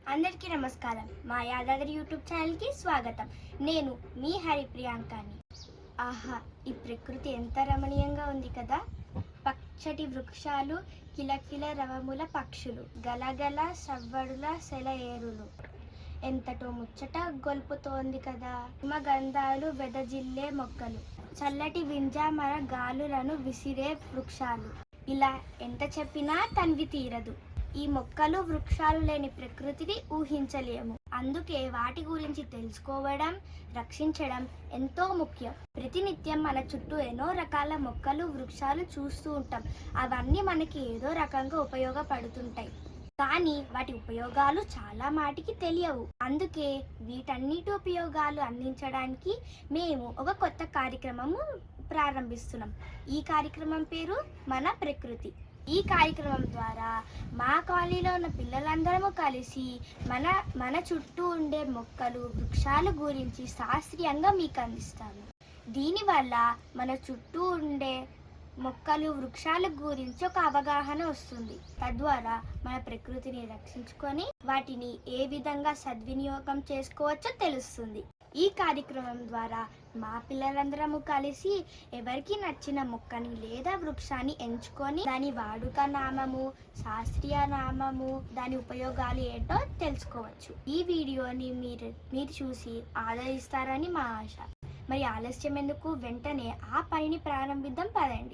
అందరికీ నమస్కారం. మా యాదాద్రి యూట్యూబ్ ఛానల్కి స్వాగతం. నేను మీ హరి ప్రియాంకని. ఆహా, ఈ ప్రకృతి ఎంత రమణీయంగా ఉంది కదా. పచ్చటి వృక్షాలు, కిలకిల రవముల పక్షులు, గలగల సవ్వడుల సెలయేరులు ఎంతటో ముచ్చట గొల్పుతోంది కదా. హిమగంధాలు వెదజిల్లే మొక్కలు, చల్లటి వింజామర గాలులను విసిరే వృక్షాలు, ఇలా ఎంత చెప్పినా తనివి తీరదు. ఈ మొక్కలు వృక్షాలు లేని ప్రకృతిని ఊహించలేము. అందుకే వాటి గురించి తెలుసుకోవడం, రక్షించడం ఎంతో ముఖ్యం. ప్రతినిత్యం మన చుట్టూ ఎన్నో రకాల మొక్కలు, వృక్షాలు చూస్తూ ఉంటాం. అవన్నీ మనకి ఏదో రకంగా ఉపయోగపడుతుంటాయి. కానీ వాటి ఉపయోగాలు చాలా మాటికి తెలియవు. అందుకే వీటన్నిటి ఉపయోగాలు అందించడానికి మేము ఒక కొత్త కార్యక్రమము ప్రారంభిస్తున్నాం. ఈ కార్యక్రమం పేరు మన ప్రకృతి. ఈ కార్యక్రమం ద్వారా మా కాలనీలో ఉన్న పిల్లలందరము కలిసి మన చుట్టూ ఉండే మొక్కలు, వృక్షాల గురించి శాస్త్రీయంగా మీకు అందిస్తాము. దీనివల్ల మన చుట్టూ ఉండే మొక్కలు, వృక్షాల గురించి ఒక అవగాహన వస్తుంది. తద్వారా మన ప్రకృతిని రక్షించుకొని వాటిని ఏ విధంగా సద్వినియోగం చేసుకోవచ్చో తెలుస్తుంది. ఈ కార్యక్రమం ద్వారా మా పిల్లలందరము కలిసి ఎవరికి నచ్చిన మొక్కని లేదా వృక్షాన్ని ఎంచుకొని దాని వాడుక నామము, శాస్త్రీయ నామము, దాని ఉపయోగాలు ఏంటో తెలుసుకోవచ్చు. ఈ వీడియోని మీరు చూసి ఆదరిస్తారని మా ఆశ. మరి ఆలస్యం ఎందుకు, వెంటనే ఆ పనిని ప్రారంభిద్దాం పదండి.